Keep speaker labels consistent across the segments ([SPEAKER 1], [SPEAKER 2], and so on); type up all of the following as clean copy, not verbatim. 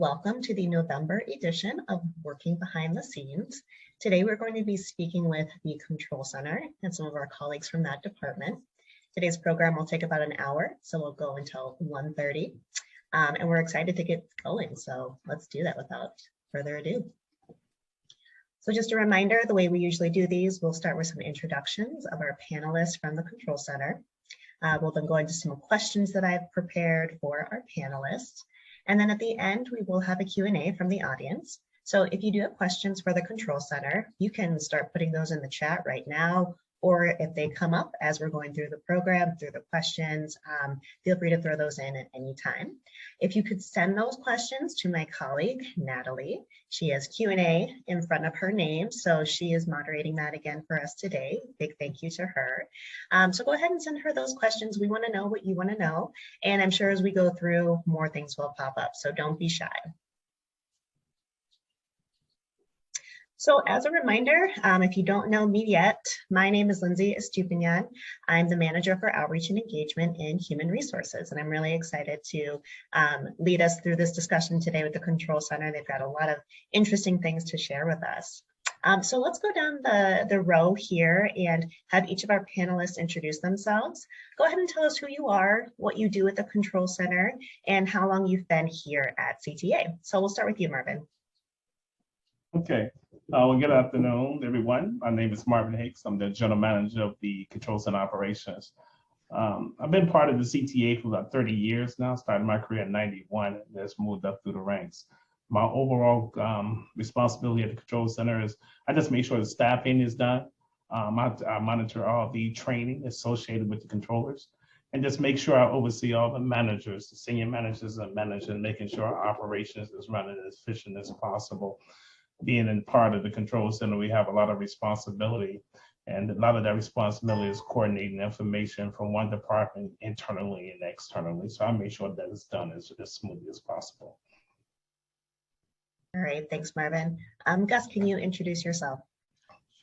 [SPEAKER 1] Welcome to the November edition of Working Behind the Scenes. Today we're going to be speaking with the Control Center and some of our colleagues from that department. Today's program will take about an hour, so we'll go until 1:30. And we're excited to get going, so let's do that without further ado. So just a reminder, the way we usually do these, we'll start with some introductions of our panelists from the Control Center. We'll then go into some questions that I've prepared for our panelists. And then at the end, we will have a Q&A from the audience. So if you do have questions for the Control Center, you can start putting those in the chat right now, or if they come up as we're going through the program, through the questions, feel free to throw those in at any time. If you could send those questions to my colleague, Natalie. She has Q&A in front of her name, so she is moderating that again for us today. Big thank you to her. So go ahead and send her those questions. We want to know what you want to know, and I'm sure as we go through, more things will pop up, so don't be shy. So as a reminder, if you don't know me yet, my name is Lindsay Estupinian. I'm the Manager for Outreach and Engagement in Human Resources, and I'm really excited to lead us through this discussion today with the Control Center. They've got a lot of interesting things to share with us. So let's go down the row here and have each of our panelists introduce themselves. Go ahead and tell us who you are, what you do at the Control Center, and how long you've been here at CTA. So we'll start with you, Marvin.
[SPEAKER 2] Okay. Well, good afternoon, everyone. My name is Marvin Hicks. I'm the General Manager of the Control Center Operations. I've been part of the CTA for about 30 years now. Started my career in '91 and just moved up through the ranks. My overall responsibility at the Control Center is I just make sure the staffing is done. I monitor all the training associated with the controllers and just make sure I oversee all the managers, the senior managers and managers, making sure our operations is running as efficient as possible. Being in part of the Control Center, we have a lot of responsibility, and a lot of that responsibility is coordinating information from one department internally and externally. So I make sure that it's done as smoothly as possible.
[SPEAKER 1] All right, thanks, Marvin. Gus, can you introduce yourself?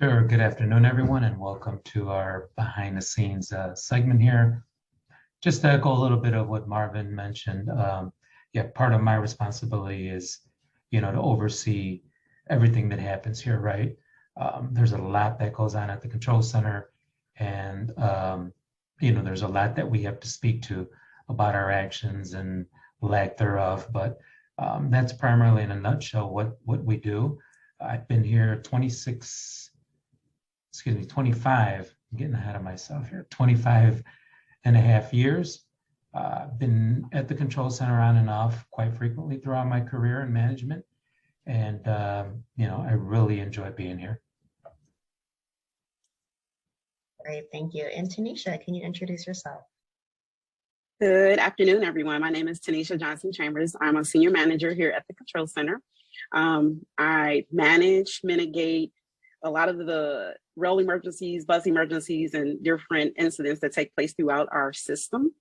[SPEAKER 3] Sure. Good afternoon, everyone, and welcome to our behind the scenes segment here. Just to echo a little bit of what Marvin mentioned, part of my responsibility is, to oversee everything that happens here, right? There's a lot that goes on at the Control Center, and there's a lot that we have to speak to about our actions and lack thereof. But that's primarily, in a nutshell, what we do. I've been here 25. I'm getting ahead of myself here. 25 and a half years. Been at the Control Center on and off quite frequently throughout my career in management. And, I really enjoy being here.
[SPEAKER 1] Great, thank you. And Tanisha, can you introduce yourself?
[SPEAKER 4] Good afternoon, everyone. My name is Tanisha Johnson Chambers. I'm a senior manager here at the Control Center. I manage, mitigate a lot of the rail emergencies, bus emergencies, and different incidents that take place throughout our system.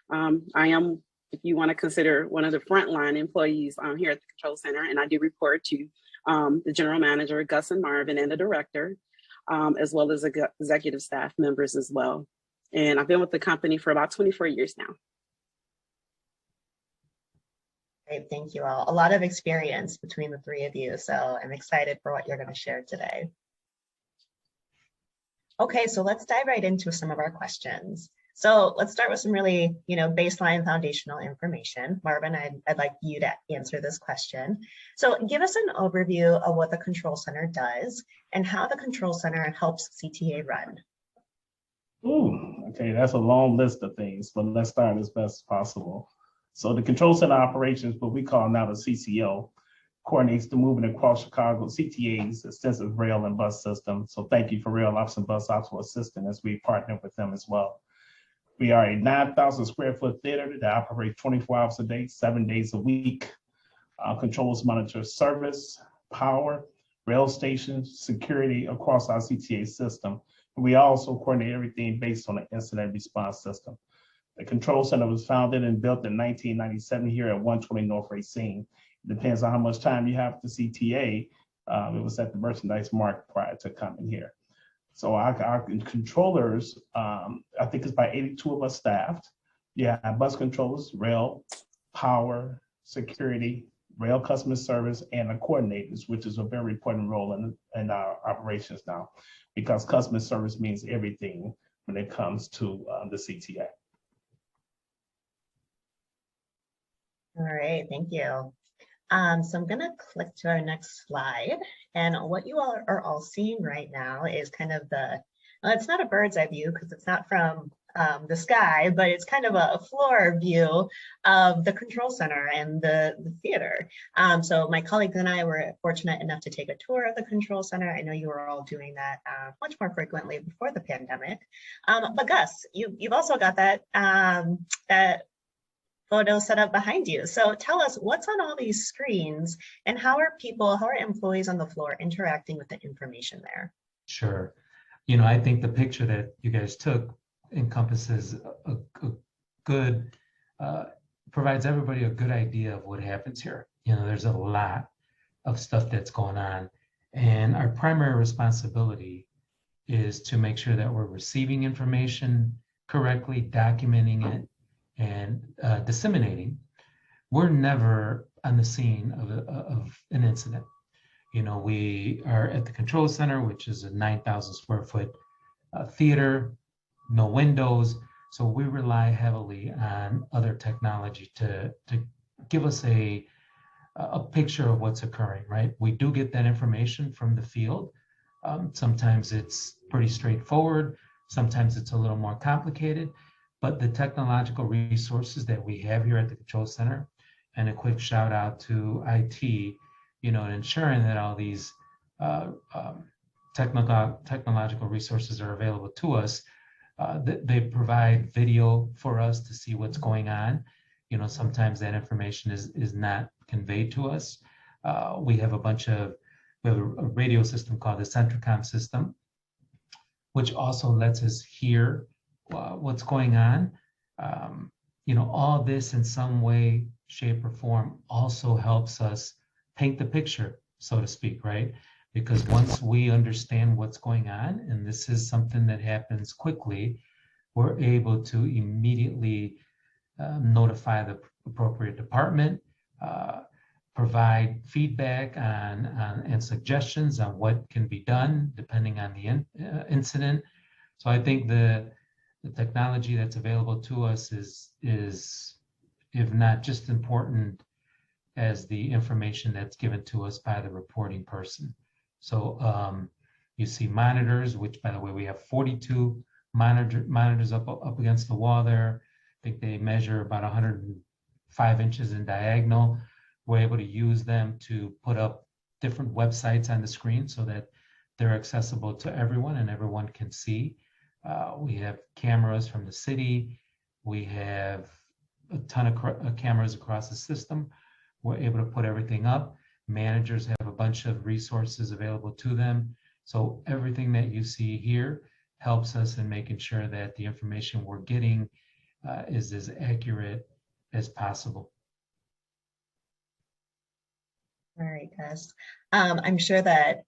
[SPEAKER 4] I am, if you want to consider, one of the frontline employees here at the Control Center, and I do report to the general manager, Gus and Marvin, and the director, as well as executive staff members as well. And I've been with the company for about 24 years now.
[SPEAKER 1] Great, thank you all. A lot of experience between the three of you, so I'm excited for what you're going to share today. Okay, so let's dive right into some of our questions. So let's start with some really, baseline foundational information. Marvin, I'd like you to answer this question. So give us an overview of what the Control Center does and how the Control Center helps CTA run.
[SPEAKER 2] Ooh, okay, that's a long list of things, but let's start as best as possible. So the Control Center Operations, what we call now the CCO, coordinates the movement across Chicago CTA's extensive rail and bus system. So thank you for Rail Ops and Bus Ops for assisting as we partner with them as well. We are a 9,000 square foot theater that operates 24 hours a day, 7 days a week. Controls monitor service, power, rail stations, security across our CTA system. We also coordinate everything based on an incident response system. The Control Center was founded and built in 1997 here at 120 North Racine. It depends on how much time you have to CTA. It was at the Merchandise Mart prior to coming here. So our controllers, I think it's about 82 of us staffed. Yeah, bus controllers, rail, power, security, rail customer service, and the coordinators, which is a very important role in our operations now, because customer service means everything when it comes to the CTA.
[SPEAKER 1] All right, thank you. So I'm gonna click to our next slide. And what you all are all seeing right now is kind of well, it's not a bird's eye view because it's not from the sky, but it's kind of a floor view of the control center and the theater. So my colleagues and I were fortunate enough to take a tour of the control center. I know you were all doing that much more frequently before the pandemic. But Gus, you've also got that photo set up behind you. So tell us what's on all these screens and how are employees on the floor interacting with the information there?
[SPEAKER 3] Sure. You know, I think the picture that you guys took encompasses a good, provides everybody a good idea of what happens here. You know, there's a lot of stuff that's going on. And our primary responsibility is to make sure that we're receiving information correctly, documenting it, and disseminating. We're never on the scene of an incident. You know, we are at the control center, which is a 9,000 square foot theater, no windows. So we rely heavily on other technology to give us a picture of what's occurring, right? We do get that information from the field. Sometimes it's pretty straightforward. Sometimes it's a little more complicated. But the technological resources that we have here at the control center, and a quick shout out to IT, you know, ensuring that all these technological resources are available to us. They provide video for us to see what's going on. You know, sometimes that information is not conveyed to us. We have a radio system called the Centricom system, which also lets us hear what's going on. You know, all this in some way, shape, or form also helps us paint the picture, so to speak, right? Because once we understand what's going on, and this is something that happens quickly, we're able to immediately notify the appropriate department, provide feedback and suggestions on what can be done depending on the incident. So I think the technology that's available to us is if not just important as the information that's given to us by the reporting person. So you see monitors, which by the way, we have 42 monitors up against the wall there. I think they measure about 105 inches in diagonal. We're able to use them to put up different websites on the screen so that they're accessible to everyone and everyone can see. We have cameras from the city. We have a ton of cameras across the system. We're able to put everything up. Managers have a bunch of resources available to them. So everything that you see here helps us in making sure that the information we're getting is as accurate as possible.
[SPEAKER 1] All right, Gus. I'm sure that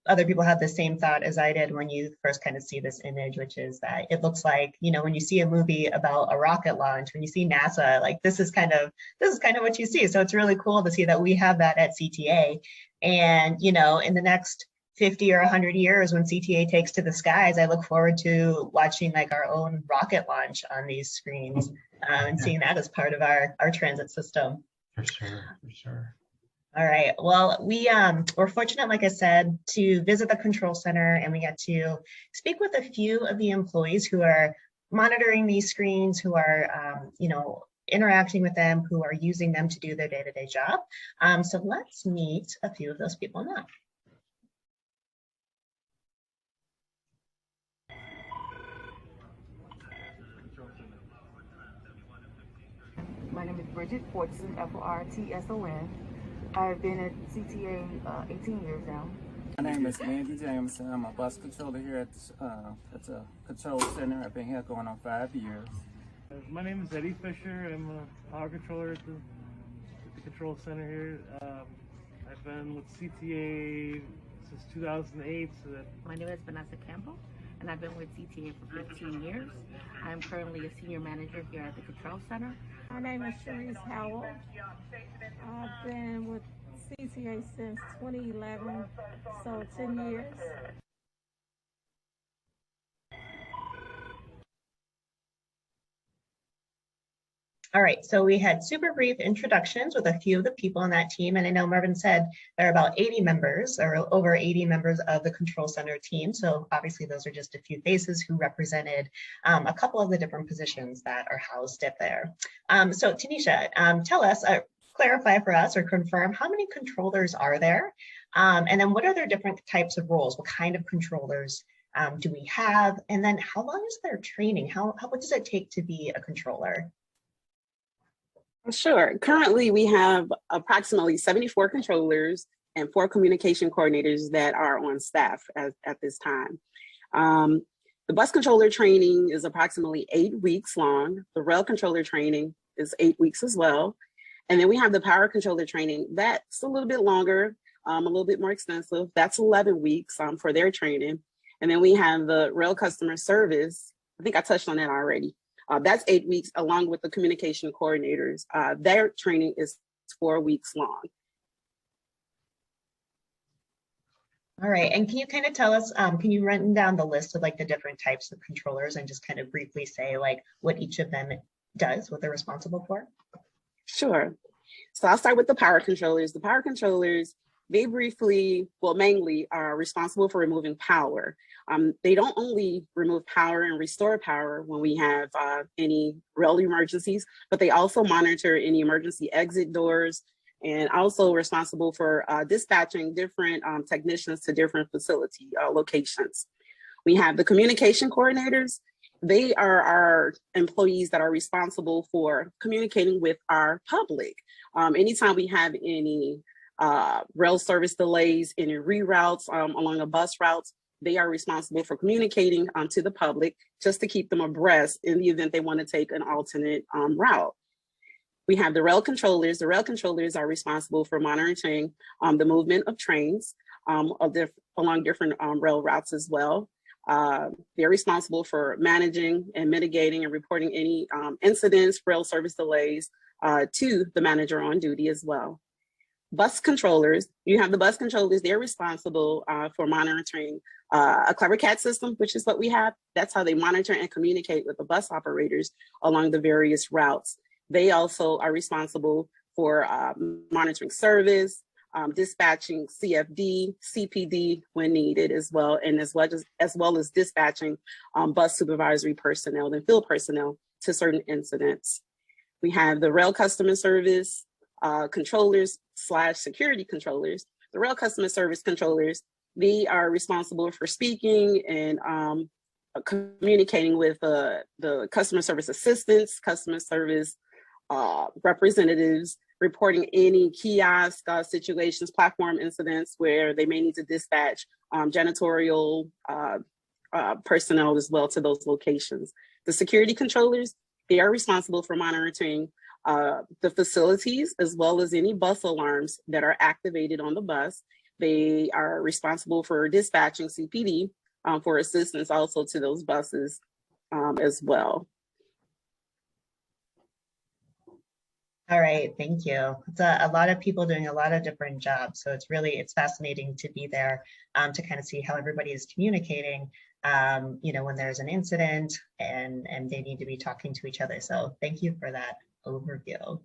[SPEAKER 1] other people have the same thought as I did when you first kind of see this image, which is that it looks like, you know, when you see a movie about a rocket launch, when you see NASA, like this is kind of what you see. So it's really cool to see that we have that at CTA. And, you know, in the next 50 or 100 years, when CTA takes to the skies, I look forward to watching like our own rocket launch on these screens and seeing that as part of our transit system.
[SPEAKER 3] For sure, for sure.
[SPEAKER 1] All right, well, we're fortunate, like I said, to visit the control center, and we got to speak with a few of the employees who are monitoring these screens, who are, you know, interacting with them, who are using them to do their day-to-day job. So let's meet a few of those people now.
[SPEAKER 5] My name is Bridget Fortson, Fortson. I've been at CTA 18 years now.
[SPEAKER 6] My name is Andy Jameson. I'm a bus controller here at the control center. I've been here going on 5 years.
[SPEAKER 7] My name is Eddie Fisher. I'm a power controller at the control center here. I've been with CTA since 2008.
[SPEAKER 8] My name is Vanessa Campbell.
[SPEAKER 5] and I've been with CTA for 15 years. I'm currently a senior manager here at the Control Center.
[SPEAKER 8] My name is Sharice Howell. I've been with CTA since 2011, so 10 years.
[SPEAKER 1] All right, so we had super brief introductions with a few of the people on that team. And I know Marvin said there are about 80 members or over 80 members of the Control Center team. So obviously those are just a few faces who represented a couple of the different positions that are housed at there. So Tanisha, tell us, clarify for us or confirm how many controllers are there? And then what are their different types of roles? What kind of controllers do we have? And then how long is their training? What does it take to be a controller?
[SPEAKER 4] Sure. Currently, we have approximately 74 controllers and 4 communication coordinators that are on staff at this time. The bus controller training is approximately 8 weeks long. The rail controller training is 8 weeks as well. And then we have the power controller training. That's a little bit longer, a little bit more extensive. That's 11 weeks for their training. And then we have the rail customer service. I think I touched on that already. That's 8 weeks along with the communication coordinators. Their training is 4 weeks long.
[SPEAKER 1] All right, and can you kind of tell us, can you run down the list of like the different types of controllers and just kind of briefly say like what each of them does, what they're responsible for?
[SPEAKER 4] Sure. So I'll start with the power controllers. The power controllers, they briefly, well, mainly are responsible for removing power. They don't only remove power and restore power when we have any rail emergencies, but they also monitor any emergency exit doors and also responsible for dispatching different technicians to different facility locations. We have the communication coordinators. They are our employees that are responsible for communicating with our public. Anytime we have any rail service delays, any reroutes along a bus routes, they are responsible for communicating to the public just to keep them abreast in the event they want to take an alternate route. We have the rail controllers. The rail controllers are responsible for monitoring the movement of trains along different rail routes as well. They're responsible for managing and mitigating and reporting any incidents, rail service delays to the manager on duty as well. Bus controllers, you have the bus controllers, they're responsible for monitoring a CleverCat system, which is what we have. That's how they monitor and communicate with the bus operators along the various routes. They also are responsible for monitoring service, dispatching CFD, CPD when needed as well, and as well as dispatching bus supervisory personnel and field personnel to certain incidents. We have the rail customer service controllers / security controllers. The rail customer service controllers, they are responsible for speaking and communicating with the customer service assistants, customer service representatives, reporting any kiosk situations, platform incidents where they may need to dispatch janitorial personnel as well to those locations. The security controllers, they are responsible for monitoring the facilities as well as any bus alarms that are activated on the bus. They are responsible for dispatching CPD for assistance also to those buses as well.
[SPEAKER 1] All right, thank you. It's a lot of people doing a lot of different jobs. So it's fascinating to be there to kind of see how everybody is communicating, when there's an incident and they need to be talking to each other. So thank you for that overview.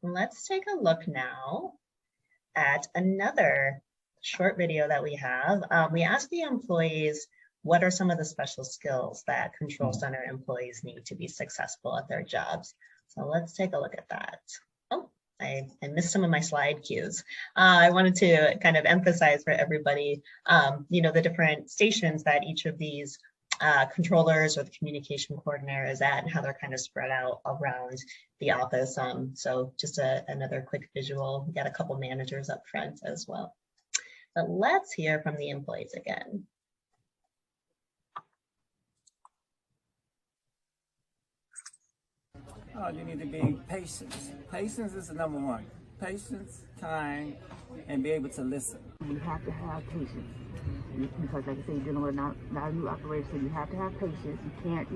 [SPEAKER 1] Let's take a look now at another short video that we have. We asked the employees, what are some of the special skills that Control Center employees need to be successful at their jobs? So let's take a look at that. Oh, I missed some of my slide cues. I wanted to kind of emphasize for everybody, the different stations that each of these controllers or the communication coordinator is at and how they're kind of spread out around the office. So just another quick visual. We got a couple managers up front as well. But let's hear from the employees again.
[SPEAKER 6] You need to be patient. Patience is the number one. patience, kind, and be able to listen.
[SPEAKER 5] You have to have patience because, like I say, you're dealing with not a new operator, so you have to have patience. You can't,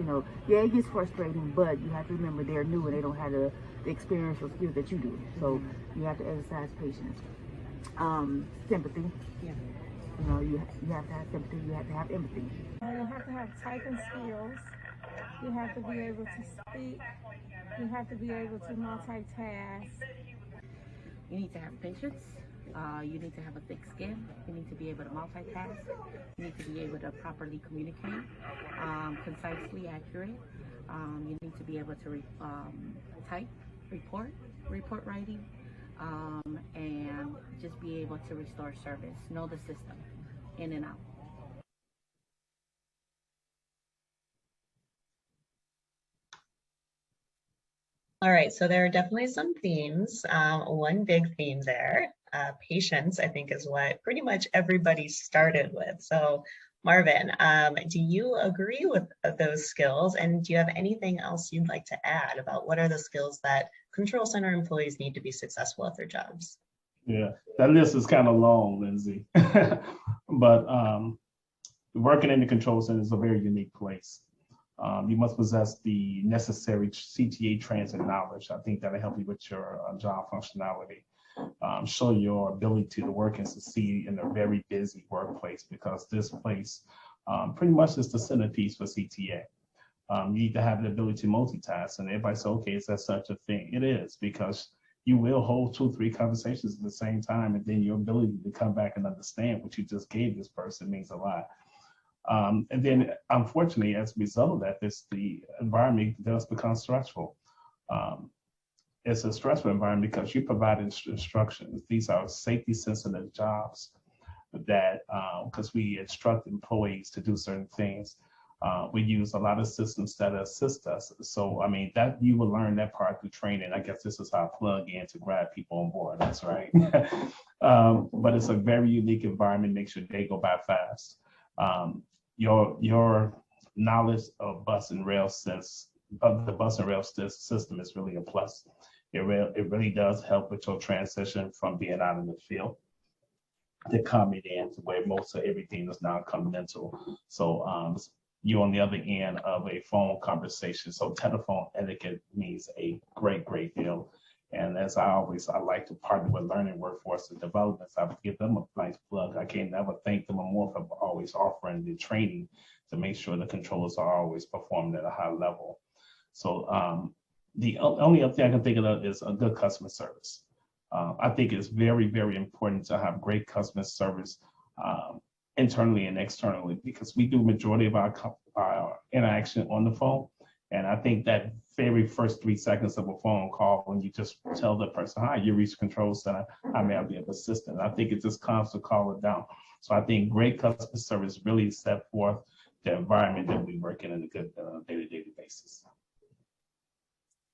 [SPEAKER 5] yeah, it gets frustrating, but you have to remember they're new and they don't have the experience or skills that you do. So you have to exercise patience. Sympathy. Yeah. You have to have sympathy. You have to have empathy.
[SPEAKER 8] You have to have typing skills. You have to be able to speak. You have to be able to multitask.
[SPEAKER 9] You need to have patience. You need to have a thick skin. You need to be able to multitask. You need to be able to properly communicate, concisely accurate. You need to be able to type, report writing, and just be able to restore service. Know the system, in and out.
[SPEAKER 1] All right, so there are definitely some themes. One big theme there, patience, I think is what pretty much everybody started with. So Marvin, do you agree with those skills? And do you have anything else you'd like to add about what are the skills that control center employees need to be successful at their jobs?
[SPEAKER 2] Yeah, that list is kind of long, Lindsay. But working in the control center is a very unique place. You must possess the necessary CTA transit knowledge. I think that'll help you with your job functionality. Show your ability to work and succeed in a very busy workplace, because this place pretty much is the centerpiece for CTA. You need to have the ability to multitask, and everybody says, okay, is that such a thing? It is, because you will hold 2 or 3 conversations at the same time, and then your ability to come back and understand what you just gave this person means a lot. And then, unfortunately, as a result of that, the environment does become stressful. It's a stressful environment because you provide instructions. These are safety-sensitive jobs that, because we instruct employees to do certain things, we use a lot of systems that assist us. So, I mean, that you will learn that part through training. I guess this is how I plug in to grab people on board. That's right. But it's a very unique environment, makes your day go by fast. Your knowledge of bus and rail system is really a plus. It really does help with your transition from being out in the field to coming in to where most of everything is now continental. So you're on the other end of a phone conversation. So telephone etiquette means a great deal. And as I like to partner with Learning Workforce and Developments. I would give them a nice plug. I can't never thank them more for always offering the training to make sure the controllers are always performing at a high level. So the only other thing I can think of is a good customer service. I think it's very important to have great customer service internally and externally, because we do majority of our interaction on the phone. And I think that very first 3 seconds of a phone call, when you just tell the person, hi, you reached control center, how may I be of assistance? I think it just comes to call it down. So I think great customer service really set forth the environment that we work in a good day-to-day basis.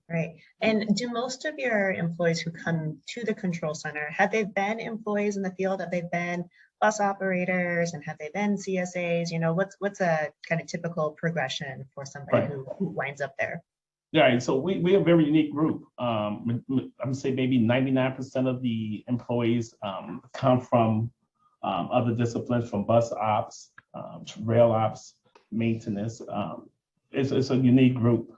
[SPEAKER 1] Right. And do most of your employees who come to the control center, have they been employees in the field? Have they been bus operators, and have they been CSAs? What's a kind of typical progression for somebody who winds up there?
[SPEAKER 2] Yeah, so we're a very unique group. I'm gonna say maybe 99% of the employees come from other disciplines, from bus ops, rail ops, maintenance. It's a unique group.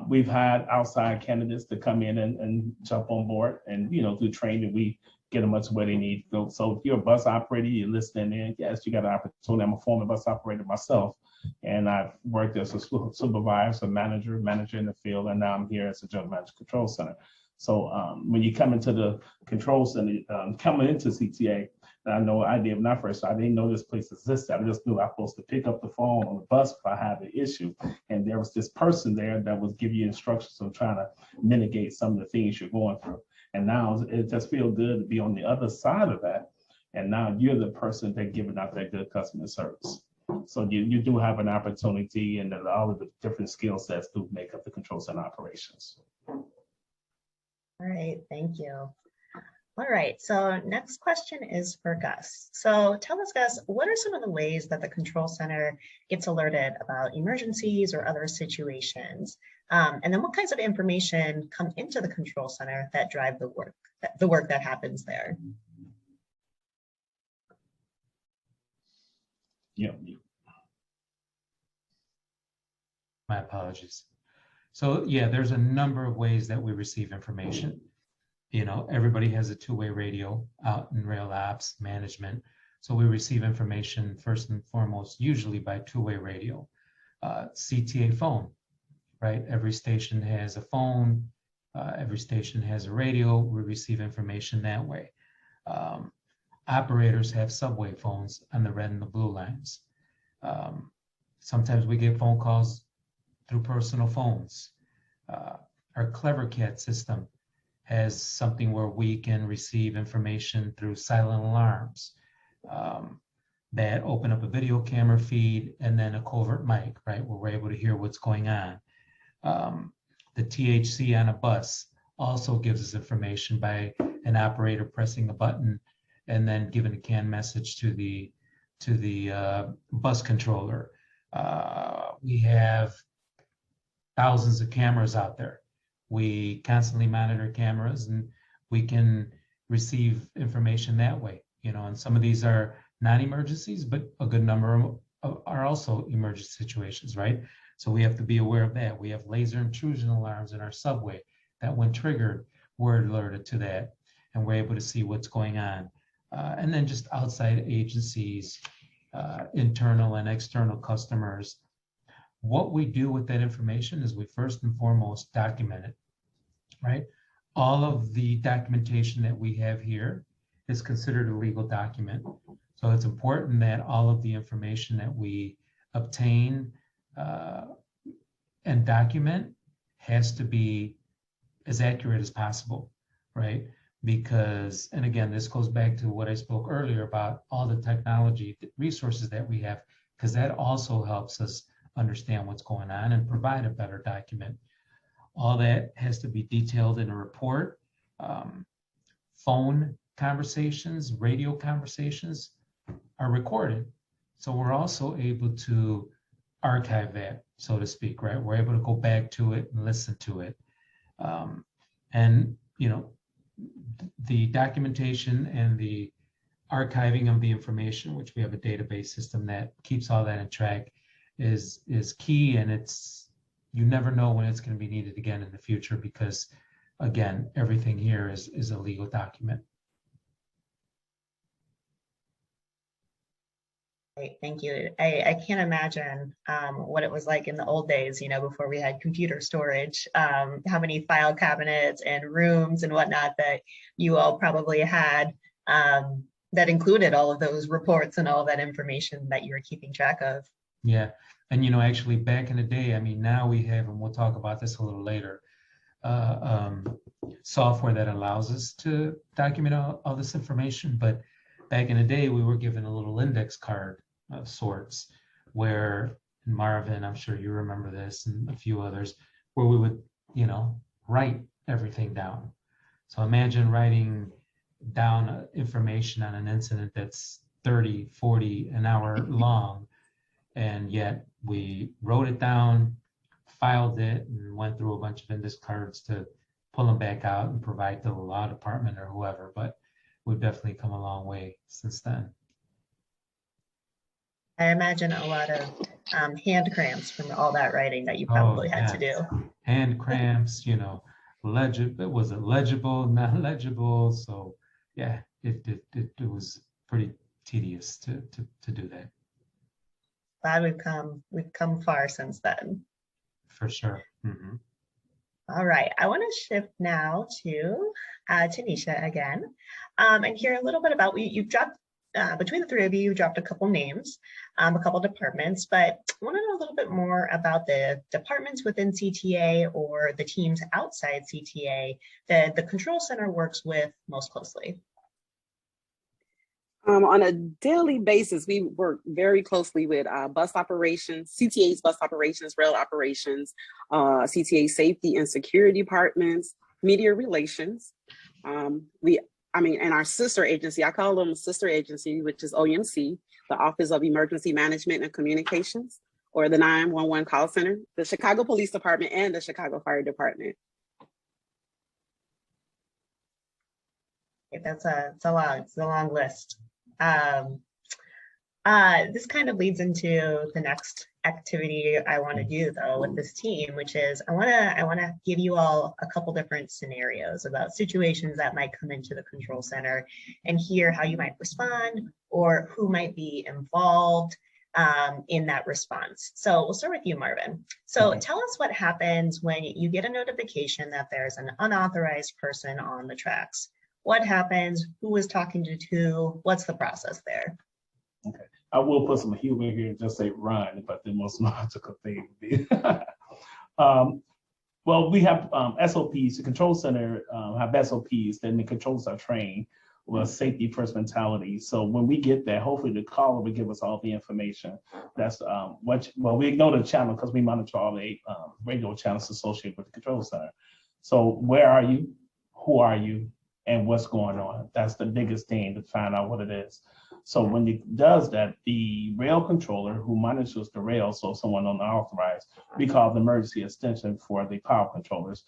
[SPEAKER 2] We've had outside candidates to come in and jump on board, and through training we get them up to where they need to go. So if you're a bus operator, you're listening in, yes, you got an opportunity. I'm a former bus operator myself, and I've worked as a supervisor, manager in the field, and now I'm here as a general manager control center. So when you come into the control center, coming into CTA, I know I did when I first started, I didn't know this place existed. I just knew I was supposed to pick up the phone on the bus if I had an issue. And there was this person there that was giving you instructions on trying to mitigate some of the things you're going through. And now it just feels good to be on the other side of that. And now you're the person that's giving out that good customer service. So you do have an opportunity, and all of the different skill sets do make up the control center operations.
[SPEAKER 1] All right, thank you. All right, so next question is for Gus. So tell us, Gus, what are some of the ways that the control center gets alerted about emergencies or other situations? And then what kinds of information come into the control center that drive the work that happens there?
[SPEAKER 2] Yeah.
[SPEAKER 3] My apologies. So yeah, there's a number of ways that we receive information. You know, everybody has a two-way radio out in rail ops management. So we receive information first and foremost, usually by two-way radio. CTA phone, right? Every station has a phone, every station has a radio. We receive information that way. Operators have subway phones on the red and the blue lines. Sometimes we get phone calls through personal phones. Our CleverCat system has something where we can receive information through silent alarms that open up a video camera feed and then a covert mic, right, where we're able to hear what's going on. The THC on a bus also gives us information by an operator pressing a button and then giving a CAN message to the bus controller. We have thousands of cameras out there. We constantly monitor cameras and we can receive information that way, you know, and some of these are non-emergencies, but a good number are also emergency situations, right? So we have to be aware of that. We have laser intrusion alarms in our subway that when triggered, we're alerted to that and we're able to see what's going on. And then just outside agencies, internal and external customers. What we do with that information is we first and foremost document it, right? All of the documentation that we have here is considered a legal document. So it's important that all of the information that we obtain and document has to be as accurate as possible, right? Because, and again, this goes back to what I spoke earlier about all the technology resources that we have, because that also helps us understand what's going on and provide a better document. All that has to be detailed in a report. Phone conversations, radio conversations are recorded. So we're also able to archive that, so to speak, right? We're able to go back to it and listen to it. And, you know, the documentation and the archiving of the information, which we have a database system that keeps all that in track, is key. And it's, you never know when it's going to be needed again in the future, because again, everything here is a legal document.
[SPEAKER 1] Great, thank you. I can't imagine what it was like in the old days, you know, before we had computer storage, how many file cabinets and rooms and whatnot that you all probably had that included all of those reports and all of that information that you were keeping track of.
[SPEAKER 3] Yeah, and you know, actually back in the day, I mean, now we have, and we'll talk about this a little later, software that allows us to document all this information. But back in the day, we were given a little index card of sorts where, Marvin, I'm sure you remember this, and a few others, where we would, you know, write everything down. So imagine writing down information on an incident that's 30, 40 an hour long, and yet we wrote it down, filed it, and went through a bunch of index cards to pull them back out and provide to the law department or whoever. But we've definitely come a long way since then.
[SPEAKER 1] I imagine a lot of hand cramps from all that writing that you probably had to do.
[SPEAKER 3] Hand cramps, you know, legible, was it legible, not legible? So yeah, it was pretty tedious to do that.
[SPEAKER 1] Glad we've come far since then.
[SPEAKER 3] For sure. Mm-hmm.
[SPEAKER 1] All right, I want to shift now to Tanisha again, and hear a little bit about, you've dropped, between the three of you, you dropped a couple names, a couple departments, but I want to know a little bit more about the departments within CTA or the teams outside CTA that the control center works with most closely.
[SPEAKER 4] On a daily basis, we work very closely with bus operations, CTA's bus operations, rail operations, CTA safety and security departments, media relations. And our sister agency, I call them a sister agency, which is OEMC, the Office of Emergency Management and Communications, or the 911 call center, the Chicago Police Department, and the Chicago Fire Department.
[SPEAKER 1] It's a long list. This kind of leads into the next activity I want to do though with this team, which is I want to give you all a couple different scenarios about situations that might come into the control center and hear how you might respond or who might be involved in that response. So we'll start with you, Marvin. So tell us what happens when you get a notification that there's an unauthorized person on the tracks. What happens? Who is talking to who? What's the process there?
[SPEAKER 2] Okay, I will put some humor here and just say run, but the most logical thing would be. Well, we have SOPs. The control center have SOPs, then the controls are trained with safety first mentality. So when we get there, hopefully the caller will give us all the information. That's we ignore the channel because we monitor all the radio channels associated with the control center. So where are you? Who are you? And what's going on? That's the biggest thing to find out what it is. So when it does that, the rail controller who monitors the rail, so someone unauthorized, we call the emergency extension for the power controllers.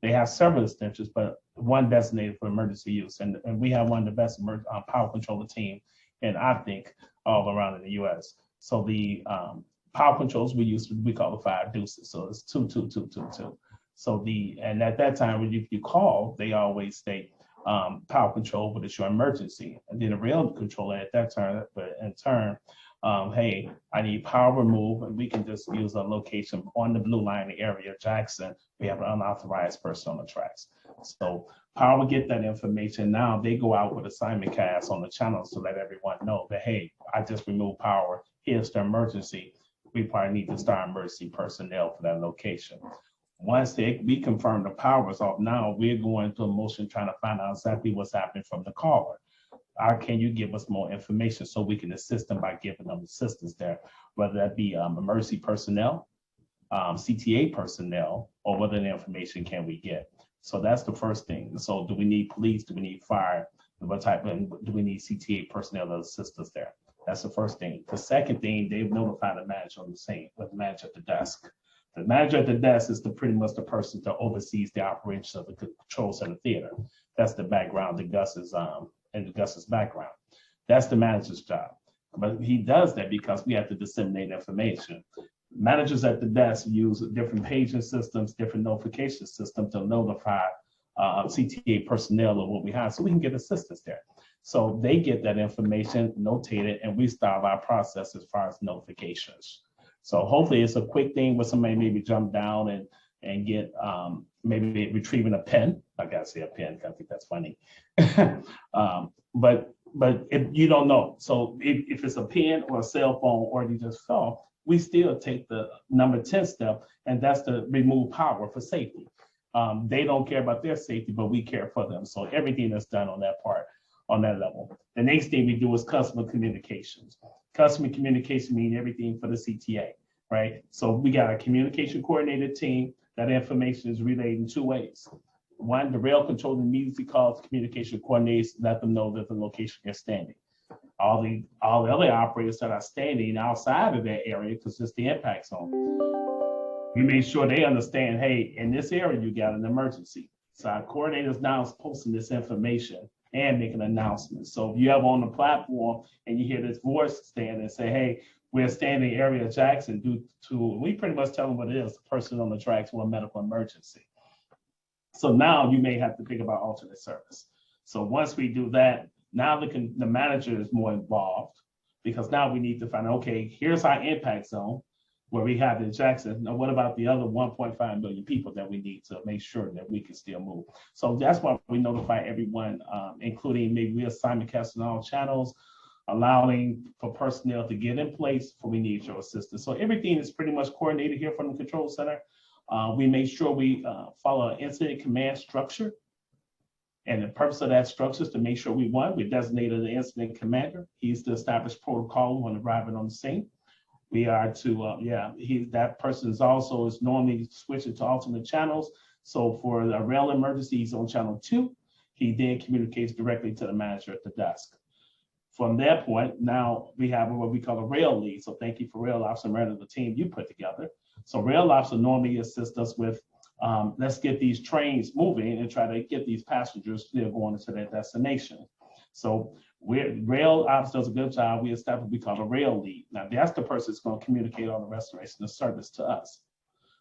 [SPEAKER 2] They have several extensions, but one designated for emergency use. And we have one of the best power controller team, and I think all around in the US. So the power controls we use, we call the 5 deuces. So it's 2, 2, 2, 2, 2. So and at that time, when you call, they always state power control, but it's your emergency. And then the rail controller at that time, but in turn, hey, I need power remove, and we can just use a location on the blue line area, Jackson. We have an unauthorized person on the tracks. So power will get that information. Now they go out with a simulcast on the channels to let everyone know that, hey, I just removed power. Here's the emergency. We probably need to start emergency personnel for that location. Once we confirm the power is off, now we're going through a motion trying to find out exactly what's happening from the caller. Can you give us more information so we can assist them by giving them assistance there, whether that be emergency personnel, CTA personnel, or what other information can we get? So that's the first thing. So do we need police? Do we need fire? What type of, do we need CTA personnel to assist us there? That's the first thing. The second thing, they've notified the manager on the scene, with the manager at the desk. The manager at the desk is pretty much the person that oversees the operations of the control center theater. That's the background that Gus is in Gus's background. That's the manager's job. But he does that because we have to disseminate information. Managers at the desk use different paging systems, different notification systems to notify CTA personnel of what we have so we can get assistance there. So they get that information notated and we start our process as far as notifications. So hopefully it's a quick thing where somebody maybe jump down and get maybe retrieving a pen. I gotta say a pen, I think that's funny. But if you don't know, so if it's a pen or a cell phone or you just fell, we still take the number 10 step, and that's to remove power for safety. They don't care about their safety, but we care for them. So everything that's done on that part, on that level. The next thing we do is customer communications. Customer communication means everything for the CTA, right? So we got a communication coordinated team. That information is relayed in 2 ways. One, the rail controller immediately calls communication coordinators, let them know that the location they're standing. All the other operators that are standing outside of that area, because it's the impact zone, we make sure they understand, hey, in this area, you got an emergency. So our coordinators now is posting this information and making announcements. So if you have on the platform and you hear this voice stand and say, hey, we're standing area Jackson due to, we pretty much tell them what it is, the person on the tracks with a medical emergency. So now you may have to think about alternate service. So once we do that, now the manager is more involved because now we need to find, okay, here's our impact zone where we have in Jackson. Now, what about the other 1.5 million people that we need to make sure that we can still move? So that's why we notify everyone, including maybe we assign casting all channels, allowing for personnel to get in place for we need your assistance. So everything is pretty much coordinated here from the control center. We make sure we follow an incident command structure. And the purpose of that structure is to make sure we designated an incident commander. He's to establish protocol when arriving on the scene. We are to, that person is normally switching to alternate channels. So for the rail emergency, he's on channel 2. He then communicates directly to the manager at the desk. From that point, now we have what we call a rail lead. So thank you for Rail Ops and running the team you put together. So Rail Ops will normally assist us with, let's get these trains moving and try to get these passengers still going to their destination. So Rail Ops does a good job. We establish what we call a rail lead. Now that's the person that's going to communicate on the restoration of service to us.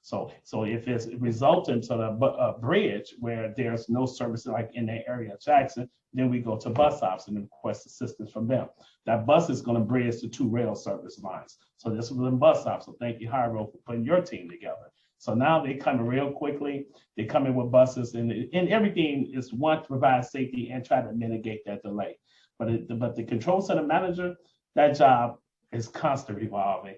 [SPEAKER 2] So if it's resulting to a bridge where there's no service like in the area of Jackson, then we go to bus ops and request assistance from them. That bus is going to bridge the two rail service lines. So this was in bus ops. So thank you, Hyro, for putting your team together. So now they come in real quickly. They come in with buses and everything is one to provide safety and try to mitigate that delay. But the control center manager, that job is constantly evolving.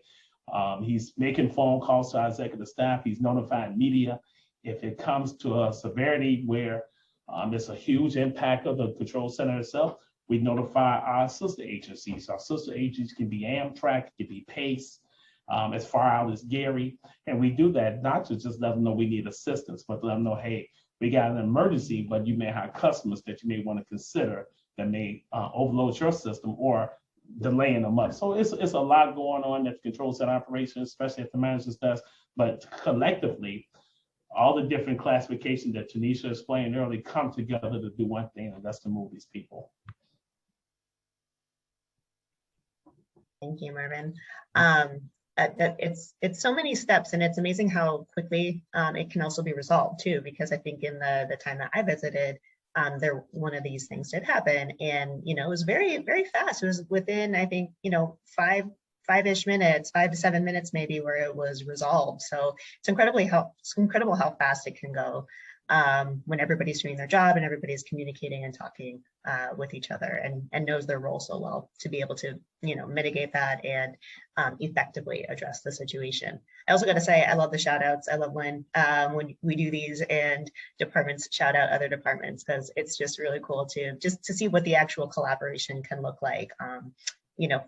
[SPEAKER 2] He's making phone calls to our executive staff. He's notifying media. If it comes to a severity where it's a huge impact of the control center itself, we notify our sister agencies. Our sister agencies can be Amtrak, it can be PACE, as far out as Gary. And we do that not to just let them know we need assistance, but let them know, hey, we got an emergency, but you may have customers that you may want to consider that may overload your system or delaying them up. So it's a lot going on at the control center operations, especially at the manager's desk, but collectively, all the different classifications that Tanisha explained earlier come together to do one thing, and that's to move these people.
[SPEAKER 1] Thank you, Marvin. It's so many steps, and it's amazing how quickly it can also be resolved too, because I think in the time that I visited, one of these things did happen, and it was very, very fast. It was within, I think, 5-ish minutes, 5 to 7 minutes maybe, where it was resolved. So it's incredible how fast it can go when everybody's doing their job and everybody's communicating and talking with each other and knows their role so well to be able to mitigate that and effectively address the situation. I also got to say, I love the shout outs. I love when we do these and departments shout out other departments, because it's just really cool to see what the actual collaboration can look like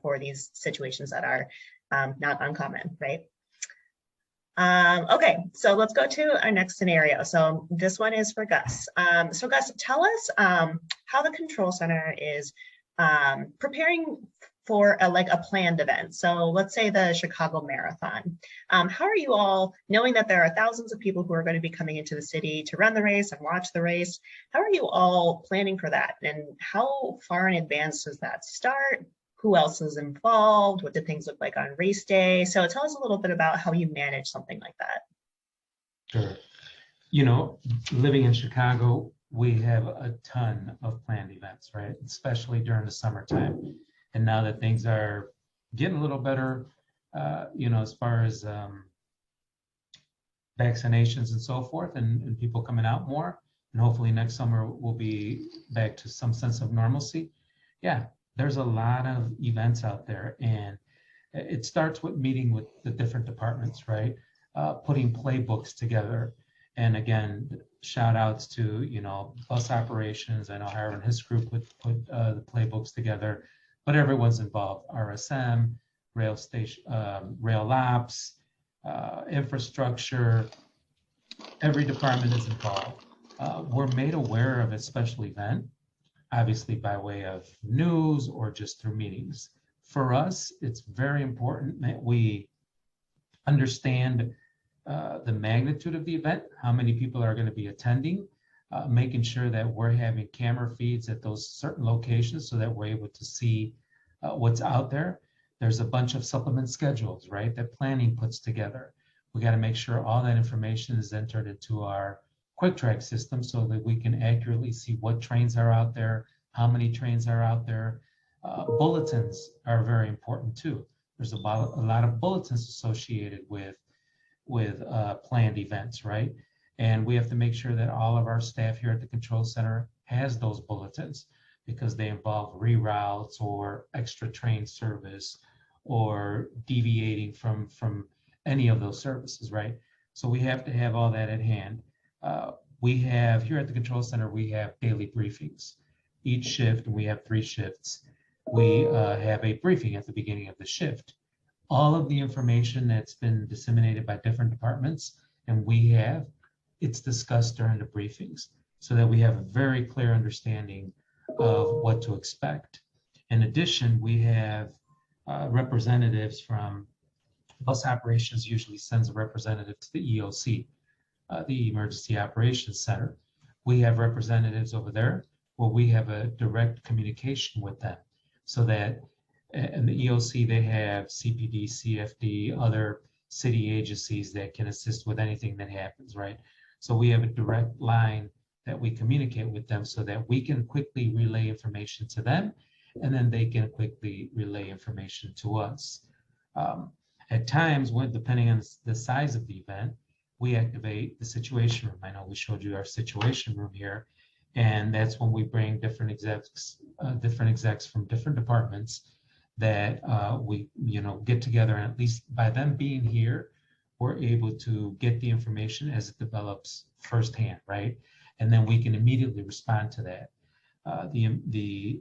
[SPEAKER 1] for these situations that are not uncommon, right? Okay, so let's go to our next scenario. So this one is for Gus. So Gus, tell us how the control center is preparing for a planned event. So let's say the Chicago Marathon. How are you all, knowing that there are thousands of people who are going to be coming into the city to run the race and watch the race, how are you all planning for that? And how far in advance does that start? Who else is involved? What do things look like on race day? So tell us a little bit about how you manage something like that.
[SPEAKER 3] Sure. Living in Chicago, we have a ton of planned events, right? Especially during the summertime. And now that things are getting a little better, as far as vaccinations and so forth, and people coming out more, and hopefully next summer we'll be back to some sense of normalcy. Yeah. There's a lot of events out there, and it starts with meeting with the different departments, right? Putting playbooks together. And again, shout outs to, bus operations. I know Hiram and his group put the playbooks together, but everyone's involved. RSM, rail station, rail ops, infrastructure, every department is involved. We're made aware of a special event, obviously by way of news or just through meetings. For us, it's very important that we understand the magnitude of the event, how many people are going to be attending, making sure that we're having camera feeds at those certain locations so that we're able to see what's out there. There's a bunch of supplement schedules, right, that planning puts together. We got to make sure all that information is entered into our QuickTrack system so that we can accurately see what trains are out there, how many trains are out there. Bulletins are very important too. There's a lot of bulletins associated with planned events, right? And we have to make sure that all of our staff here at the control center has those bulletins, because they involve reroutes or extra train service or deviating from any of those services, right? So we have to have all that at hand. We have here at the control center, we have daily briefings. Each shift, and we have 3 shifts, we have a briefing at the beginning of the shift. All of the information that's been disseminated by different departments, and it's discussed during the briefings so that we have a very clear understanding of what to expect. In addition, we have representatives from bus operations usually sends a representative to the EOC, the Emergency Operations Center. We have representatives over there where we have a direct communication with them, so that in the EOC, they have CPD, CFD, other city agencies that can assist with anything that happens, right? So we have a direct line that we communicate with them so that we can quickly relay information to them, and then they can quickly relay information to us. At times, when depending on the size of the event, we activate the situation room. I know we showed you our situation room here, and that's when we bring different execs from different departments that we get together, and at least by them being here, we're able to get the information as it develops firsthand, right? And then we can immediately respond to that. The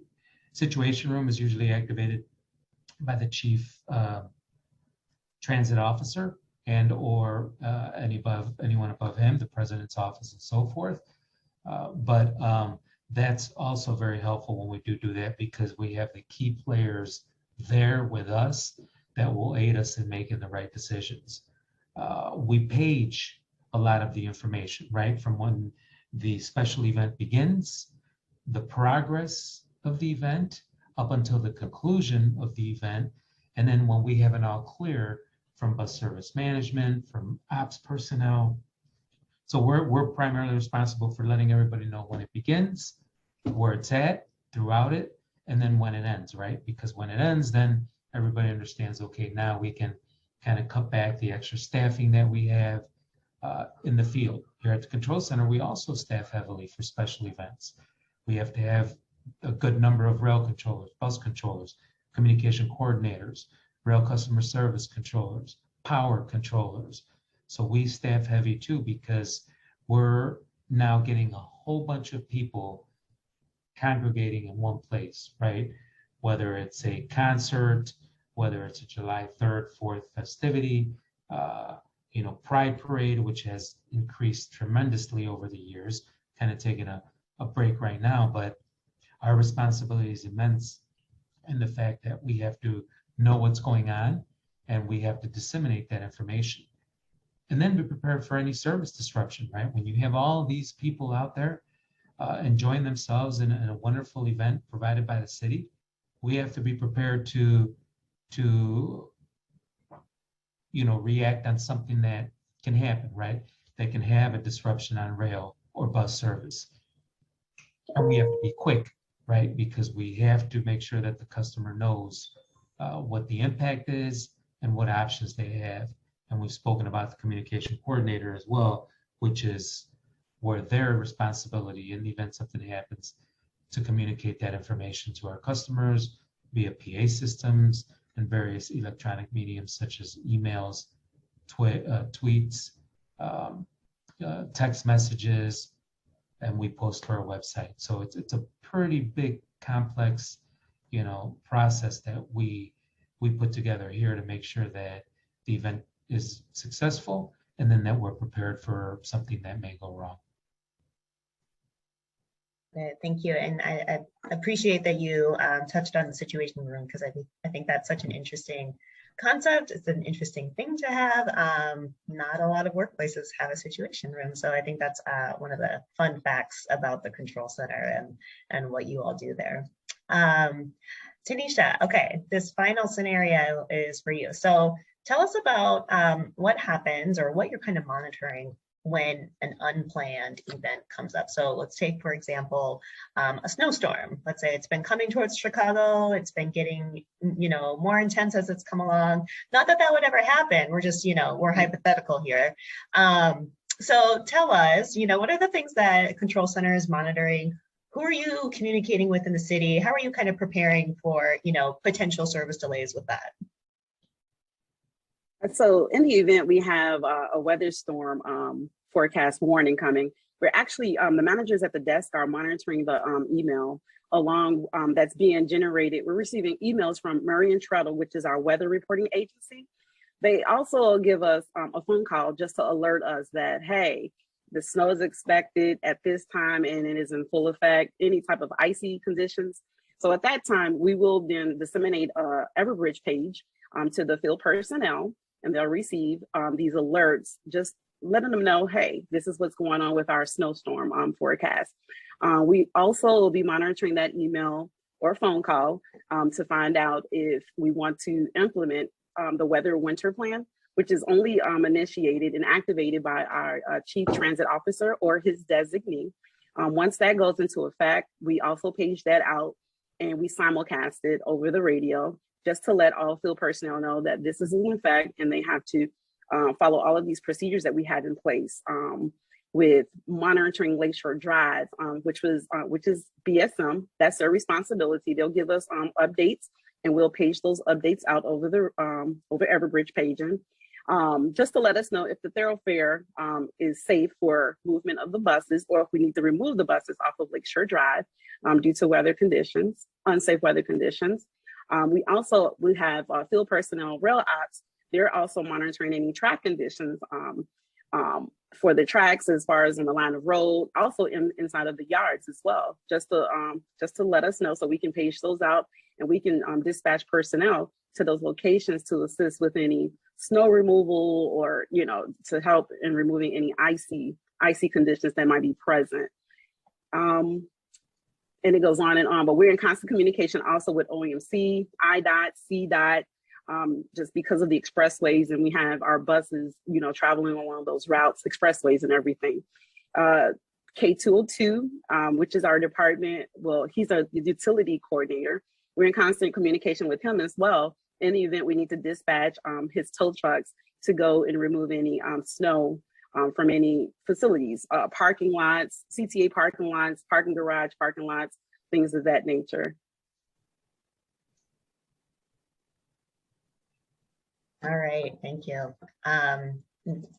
[SPEAKER 3] situation room is usually activated by the chief transit officer and or anyone above him, the president's office and so forth. But that's also very helpful when we do that, because we have the key players there with us that will aid us in making the right decisions. We page a lot of the information, right? From when the special event begins, the progress of the event, up until the conclusion of the event. And then when we have an all clear from bus service management, from ops personnel. So we're primarily responsible for letting everybody know when it begins, where it's at throughout it, and then when it ends, right? Because when it ends, then everybody understands, okay, now we can kind of cut back the extra staffing that we have in the field. Here at the control center, we also staff heavily for special events. We have to have a good number of rail controllers, bus controllers, communication coordinators, rail customer service controllers, power controllers. So we staff heavy too, because we're now getting a whole bunch of people congregating in one place, right? Whether it's a concert, whether it's a July 3rd, 4th festivity, Pride Parade, which has increased tremendously over the years, kind of taking a break right now, but our responsibility is immense in the fact that we have to know what's going on and we have to disseminate that information. And then be prepared for any service disruption, right? When you have all these people out there enjoying themselves in a wonderful event provided by the city, we have to be prepared to react on something that can happen, right? That can have a disruption on rail or bus service. And we have to be quick, right? Because we have to make sure that the customer knows what the impact is and what options they have. And we've spoken about the communication coordinator as well, which is where their responsibility in the event something happens to communicate that information to our customers via PA systems and various electronic mediums such as emails, tweets, text messages, and we post to our website. So it's a pretty big, complex, process that we put together here to make sure that the event is successful, and then that we're prepared for something that may go wrong.
[SPEAKER 1] Thank you, and I appreciate that you touched on the situation room, because I think that's such an interesting concept. It's an interesting thing to have. Not a lot of workplaces have a situation room, so I think that's one of the fun facts about the control center and what you all do there. Tanisha, okay, this final scenario is for you. So tell us about what happens or what you're kind of monitoring when an unplanned event comes up. So let's take, for example, a snowstorm. Let's say it's been coming towards Chicago. It's been getting, more intense as it's come along. Not that that would ever happen. We're just, we're hypothetical here. So tell us, what are the things that Control Center is monitoring? Who are you communicating with in the city? How are you kind of preparing for, potential service delays with that?
[SPEAKER 4] So in the event we have a weather storm forecast warning coming, we're actually, the managers at the desk are monitoring the email along that's being generated. We're receiving emails from Murray and Treadle, which is our weather reporting agency. They also give us a phone call just to alert us that, hey, the snow is expected at this time and it is in full effect, any type of icy conditions. So at that time, we will then disseminate a Everbridge page to the field personnel, and they'll receive these alerts, just letting them know, hey, this is what's going on with our snowstorm forecast. We also will be monitoring that email or phone call to find out if we want to implement the weather winter plan, which is only initiated and activated by our chief transit officer or his designee. Once that goes into effect, we also page that out and we simulcast it over the radio just to let all field personnel know that this is in effect and they have to follow all of these procedures that we had in place with monitoring Lakeshore Drive, which is BSM. That's their responsibility. They'll give us updates and we'll page those updates out over the over Everbridge paging. Just to let us know if the thoroughfare is safe for movement of the buses, or if we need to remove the buses off of Lakeshore Drive due to weather conditions, unsafe weather conditions. We have field personnel, rail ops. They're also monitoring any track conditions for the tracks as far as in the line of road, also inside of the yards as well, just to let us know so we can page those out and we can dispatch personnel to those locations to assist with any snow removal or, to help in removing any icy conditions that might be present. And it goes on and on, but we're in constant communication also with OEMC, IDOT, CDOT, just because of the expressways, and we have our buses, traveling along those routes, expressways and everything. K202, which is our department, well, he's a utility coordinator. We're in constant communication with him as well. In the event we need to dispatch his tow trucks to go and remove any snow from any facilities, parking lots, CTA parking lots, parking garage, parking lots, things of that nature.
[SPEAKER 1] All right, thank you.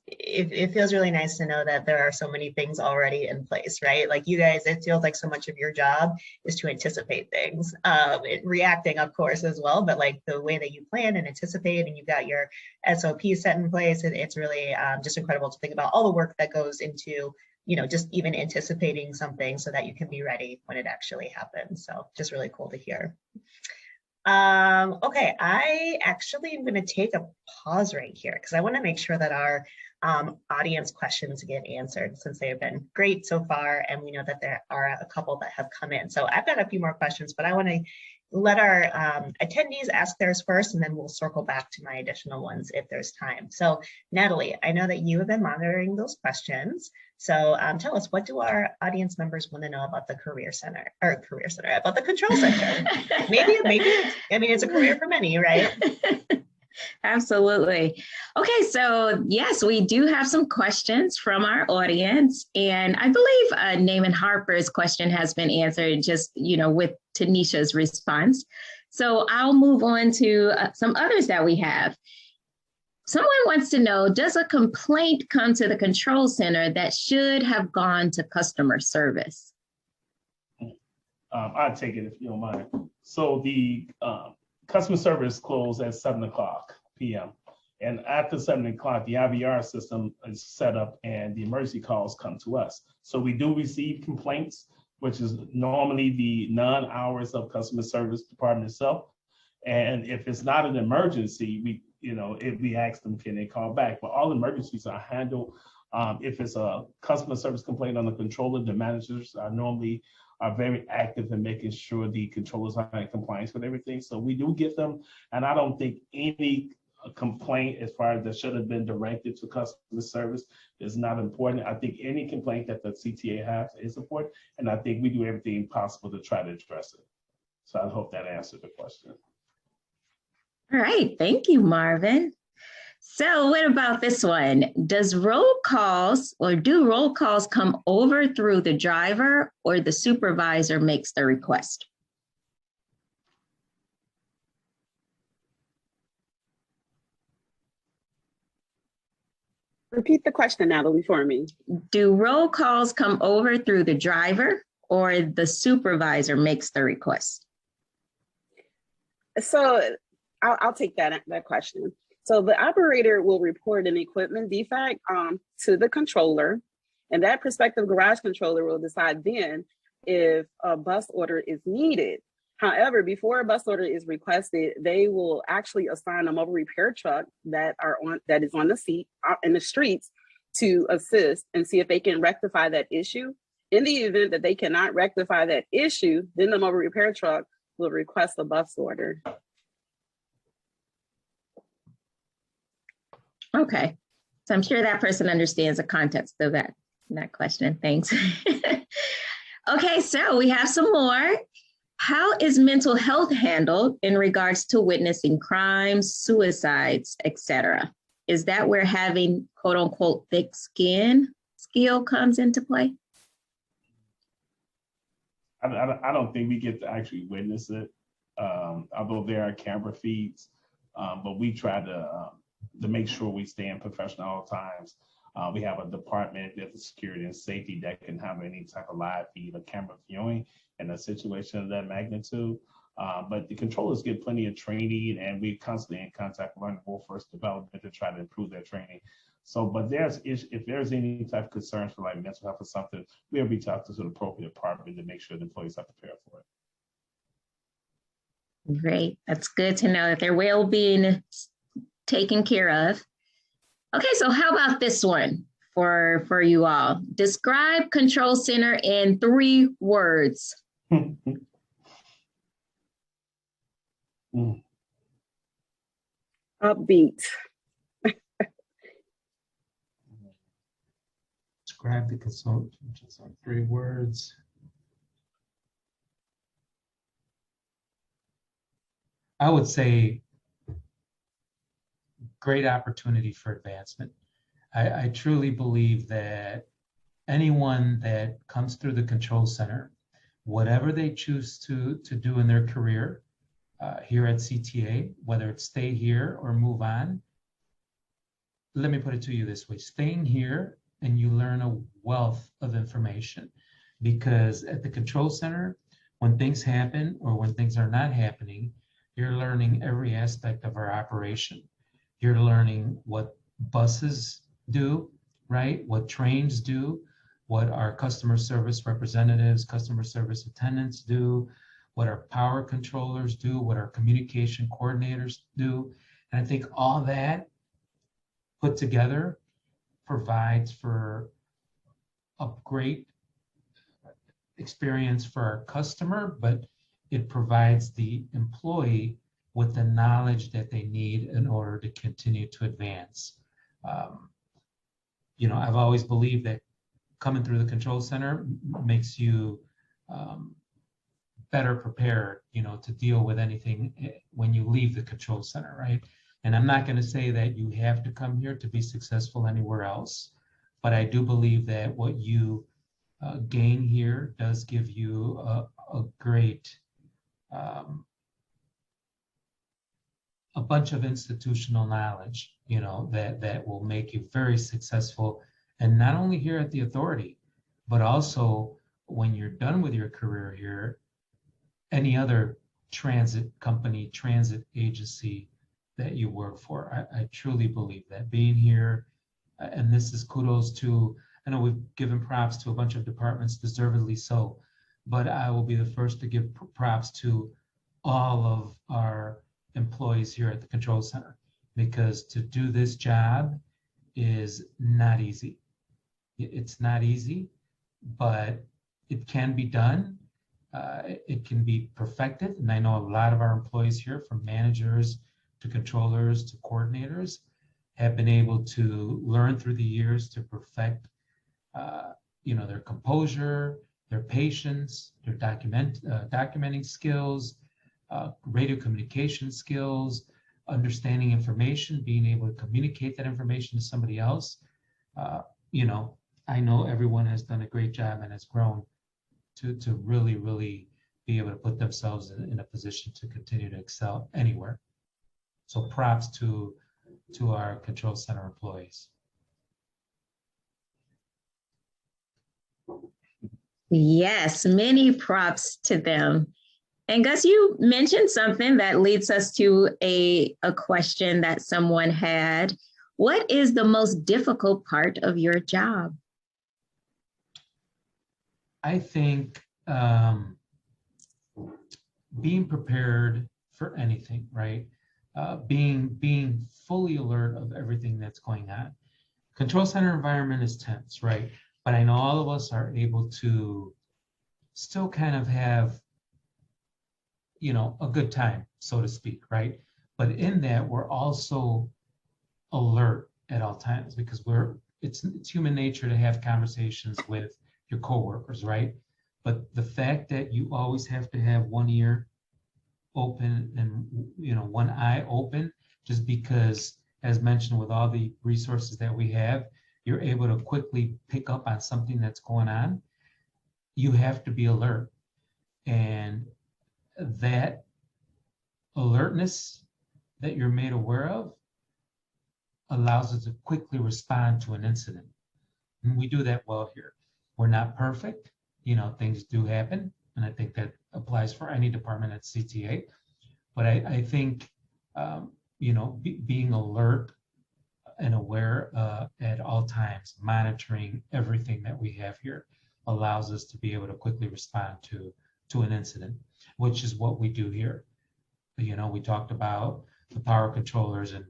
[SPEAKER 1] It feels really nice to know that there are so many things already in place, right? Like you guys, it feels like so much of your job is to anticipate things, reacting of course as well, but like the way that you plan and anticipate and you've got your SOP set in place, it's really just incredible to think about all the work that goes into, just even anticipating something so that you can be ready when it actually happens. So just really cool to hear. Okay, I actually am going to take a pause right here because I want to make sure that our audience questions get answered since they have been great so far, and we know that there are a couple that have come in. So I've got a few more questions, but I want to let our attendees ask theirs first, and then we'll circle back to my additional ones if there's time. So Natalie, I know that you have been monitoring those questions. So tell us, what do our audience members want to know about the about the Control Center? maybe it's a career for many, right?
[SPEAKER 10] Absolutely. Okay, so yes, we do have some questions from our audience, and I believe Naaman Harper's question has been answered just, with Tanisha's response. So I'll move on to some others that we have. Someone wants to know, does a complaint come to the Control Center that should have gone to customer service?
[SPEAKER 2] I'll take it if you don't mind. So the customer service closed at 7:00 p.m. And after 7:00, the IVR system is set up and the emergency calls come to us. So we do receive complaints, which is normally the non-hours of customer service department itself. And if it's not an emergency, we ask them, can they call back? But all emergencies are handled. If it's a customer service complaint on the controller, the managers are very active in making sure the controllers are in compliance with everything. So we do get them. And I don't think any complaint as far as that should have been directed to customer service is not important. I think any complaint that the CTA has is important. And I think we do everything possible to try to address it. So I hope that answered the question.
[SPEAKER 10] All right, thank you, Marvin. So what about this one? Do roll calls come over through the driver or the supervisor makes the request?
[SPEAKER 4] Repeat the question, Natalie, for me.
[SPEAKER 10] Do roll calls come over through the driver or the supervisor makes the request?
[SPEAKER 4] So I'll take that question. So the operator will report an equipment defect to the controller, and that prospective garage controller will decide then if a bus order is needed. However, before a bus order is requested, they will actually assign a mobile repair truck that is on the seat in the streets to assist and see if they can rectify that issue. In the event that they cannot rectify that issue, then the mobile repair truck will request a bus order.
[SPEAKER 10] Okay, so I'm sure that person understands the context of that question. Thanks. Okay, so we have some more. How is mental health handled in regards to witnessing crimes, suicides, etc.? Is that where having quote unquote thick skin skill comes into play?
[SPEAKER 2] I don't think we get to actually witness it, although there are camera feeds, but we try to make sure we stay in professional all times. We have a department of security and safety that can have any type of live feed or camera viewing in a situation of that magnitude. But the controllers get plenty of training, and we're constantly in contact with learning workforce development to try to improve their training. So, but if there's any type of concerns for like mental health or something, we'll reach out to the appropriate department to make sure the employees are prepared for it.
[SPEAKER 10] Great, that's good to know that their well-being taken care of. Okay, so how about this one for you all? Describe Control Center in 3 words.
[SPEAKER 4] Upbeat.
[SPEAKER 3] Describe the consultant, just on 3 words. I would say great opportunity for advancement. I truly believe that anyone that comes through the Control Center, whatever they choose to do in their career here at CTA, whether it's stay here or move on, let me put it to you this way: staying here and you learn a wealth of information, because at the Control Center, when things happen or when things are not happening, you're learning every aspect of our operation. You're learning what buses do, right? What trains do, what our customer service representatives, customer service attendants do, what our power controllers do, what our communication coordinators do. And I think all that put together provides for a great experience for our customer, but it provides the employee with the knowledge that they need in order to continue to advance. I've always believed that coming through the Control Center makes you better prepared, to deal with anything when you leave the Control Center, right? And I'm not going to say that you have to come here to be successful anywhere else, but I do believe that what you gain here does give you a great, a bunch of institutional knowledge, that will make you very successful, and not only here at the authority, but also when you're done with your career here, any other transit company, transit agency that you work for. I truly believe that being here, and this is kudos to, I know we've given props to a bunch of departments, deservedly so, but I will be the first to give props to all of our employees here at the Control Center, because to do this job is not easy. It's not easy, but it can be done. It can be perfected. And I know a lot of our employees here, from managers to controllers to coordinators, have been able to learn through the years to perfect their composure, their patience, their documenting skills, radio communication skills, understanding information, being able to communicate that information to somebody else. I know everyone has done a great job and has grown to really, really be able to put themselves in a position to continue to excel anywhere. So props to our Control Center employees.
[SPEAKER 10] Yes, many props to them. And Gus, you mentioned something that leads us to a question that someone had. What is the most difficult part of your job?
[SPEAKER 3] I think being prepared for anything, right? Being fully alert of everything that's going on. Control center environment is tense, right? But I know all of us are able to still kind of have, you know, a good time, so to speak, right? But in that, we're also alert at all times because it's human nature to have conversations with your coworkers, right? But the fact that you always have to have one ear open and, you know, one eye open, just because, as mentioned, with all the resources that we have, you're able to quickly pick up on something that's going on. You have to be alert. And that alertness that you're made aware of allows us to quickly respond to an incident. And we do that well here. We're not perfect. You know, things do happen. And I think that applies for any department at CTA. But I think, you know, being alert and aware at all times, monitoring everything that we have here allows us to be able to quickly respond to an incident, which is what we do here. You know, we talked about the power controllers and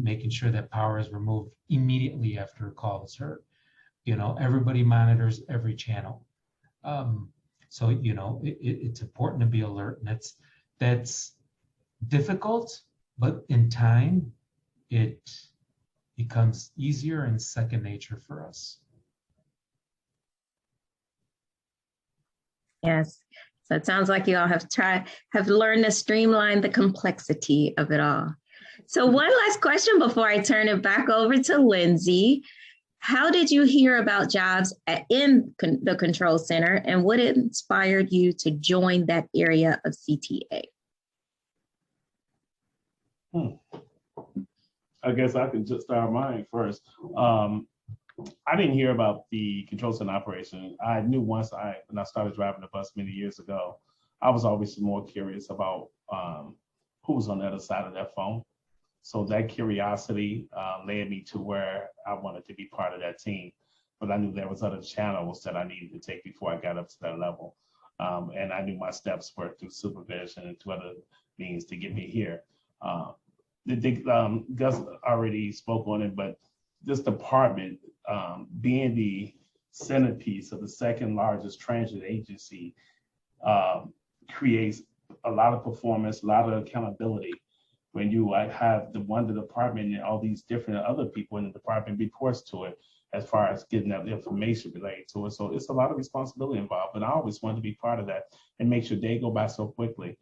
[SPEAKER 3] making sure that power is removed immediately after a call is heard. You know, everybody monitors every channel. So, you know, it's important to be alert, and that's difficult, but in time, it becomes easier and second nature for us.
[SPEAKER 10] Yes. So it sounds like you all have learned to streamline the complexity of it all. So one last question before I turn it back over to Lindsay. How did you hear about jobs in the Control Center, and what inspired you to join that area of CTA?
[SPEAKER 2] I guess I can just start mine first. I didn't hear about the Control Center operation. I knew when I started driving the bus many years ago, I was always more curious about who was on the other side of that phone. So that curiosity led me to where I wanted to be part of that team. But I knew there was other channels that I needed to take before I got up to that level. And I knew my steps were through supervision and to other means to get me here. Gus already spoke on it, but this department, being the centerpiece of the second largest transit agency, creates a lot of performance, a lot of accountability. When you have the department and all these different other people in the department reports to it as far as getting that information related to it. So it's a lot of responsibility involved, but I always wanted to be part of that and make sure day go by so quickly.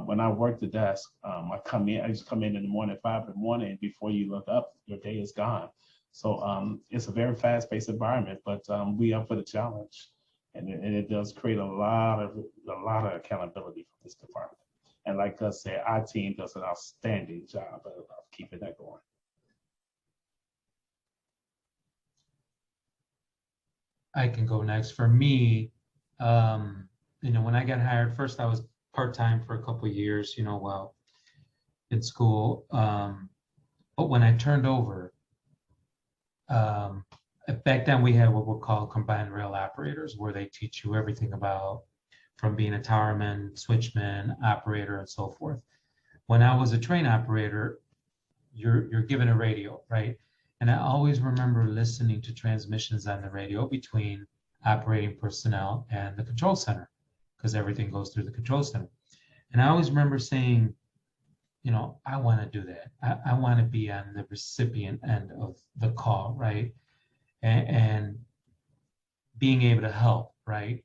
[SPEAKER 2] When I work the desk, I just come in the morning, 5 in the morning, and before you look up, your day is gone. So it's a very fast-paced environment, but we up for the challenge, and it does create a lot of accountability for this department. And like Gus said, our team does an outstanding job of keeping that going.
[SPEAKER 3] I can go next. For me, you know, when I got hired, first I was part-time for a couple of years, you know, while in school. But when I turned over, back then we had what were called combined rail operators, where they teach you everything about from being a towerman, switchman, operator, and so forth. When I was a train operator, you're given a radio, right? And I always remember listening to transmissions on the radio between operating personnel and the control center, because everything goes through the control center. And I always remember saying, you know, I want to do that. I want to be on the recipient end of the call, right? And being able to help, right?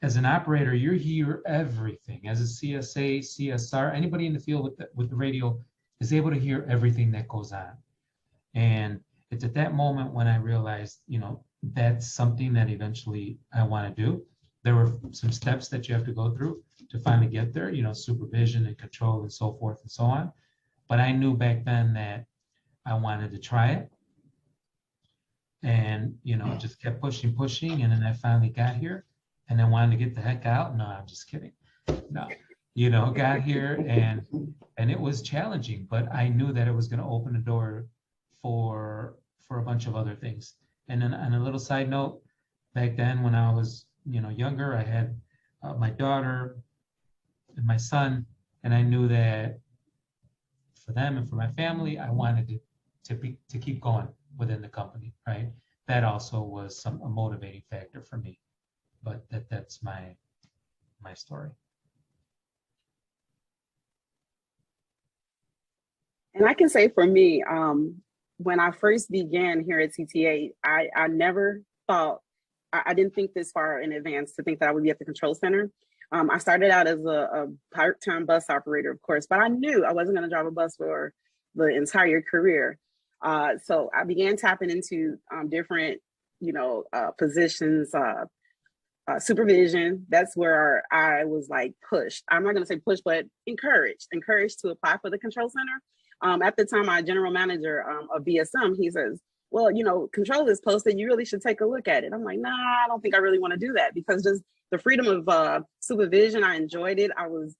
[SPEAKER 3] As an operator, you hear everything. As a CSA, CSR, anybody in the field with the radio is able to hear everything that goes on. And it's at that moment when I realized, you know, that's something that eventually I want to do. There were some steps that you have to go through to finally get there, you know, supervision and control and so forth and so on. But I knew back then that I wanted to try it. And, you know, just kept pushing. And then I finally got here. And then wanted to get the heck out. No, I'm just kidding. No, you know, got here and it was challenging, but I knew that it was going to open the door for a bunch of other things. And then on a little side note, back then when I was, you know, younger, I had my daughter and my son, and I knew that for them and for my family, I wanted to keep going within the company, right? That also was a motivating factor for me, but that's my story.
[SPEAKER 4] And I can say for me, when I first began here at CTA, I never thought, I didn't think this far in advance to think that I would be at the control center. I started out as a part-time bus operator, of course, but I knew I wasn't going to drive a bus for the entire career. So I began tapping into different, positions, supervision. That's where I was like pushed. I'm not going to say pushed, but encouraged to apply for the control center. At the time, my general manager of BSM, he says, well, control is posted. You really should take a look at it. I'm like, nah, I don't think I really want to do that, because just the freedom of supervision, I enjoyed it. I was,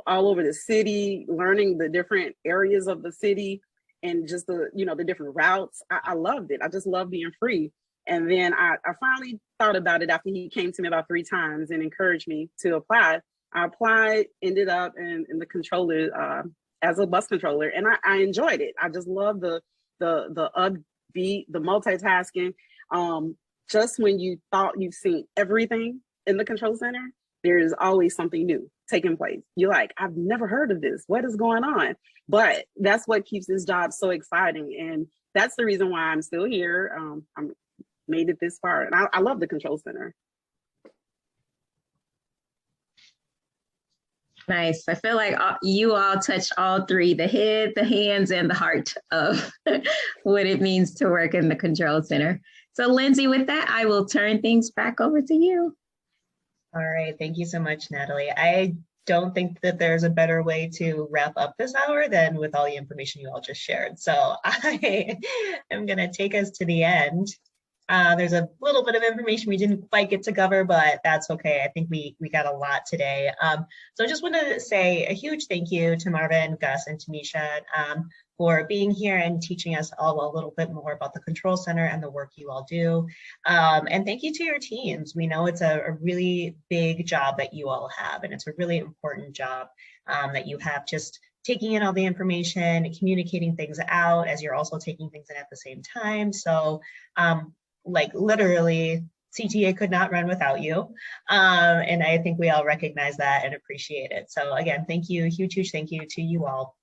[SPEAKER 4] all over the city, learning the different areas of the city and just the different routes. I loved it. I just loved being free. And then I finally thought about it after he came to me about 3 times and encouraged me to apply. I applied, ended up in the controller as a bus controller, and I enjoyed it. I just love the upbeat, the multitasking. Just when you thought you've seen everything in the control center, there's always something new taking place. You're like, I've never heard of this. What is going on? But that's what keeps this job so exciting. And that's the reason why I'm still here. I'm made it this far. And I love the control center.
[SPEAKER 10] Nice. I feel like you all touched all 3, the head, the hands, and the heart of what it means to work in the control center. So Lindsay, with that, I will turn things back over to you.
[SPEAKER 1] All right. Thank you so much, Natalie. I don't think that there's a better way to wrap up this hour than with all the information you all just shared. So I am going to take us to the end. There's a little bit of information we didn't quite get to cover, but that's okay. I think we got a lot today. So I just want to say a huge thank you to Marvin, Gus, and Tanisha for being here and teaching us all a little bit more about the control center and the work you all do. And thank you to your teams. We know it's a really big job that you all have, and it's a really important job that you have, just taking in all the information, communicating things out as you're also taking things in at the same time. So like literally CTA could not run without you. And I think we all recognize that and appreciate it. So again, thank you, huge thank you to you all.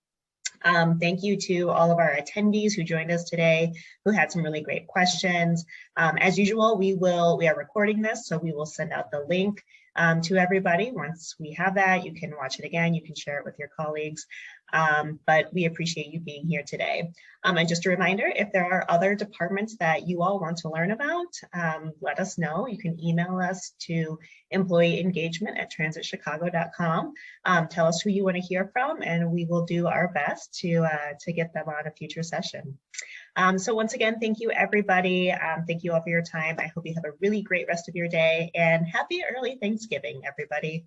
[SPEAKER 1] Thank you to all of our attendees who joined us today, who had some really great questions. As usual, we are recording this, so we will send out the link to everybody. Once we have that, you can watch it again, you can share it with your colleagues. But we appreciate you being here today. And just a reminder, if there are other departments that you all want to learn about, let us know. You can email us to employeeengagement@transitchicago.com. Tell us who you want to hear from, and we will do our best to get them on a future session. So once again, thank you, everybody. Thank you all for your time. I hope you have a really great rest of your day, and happy early Thanksgiving, everybody.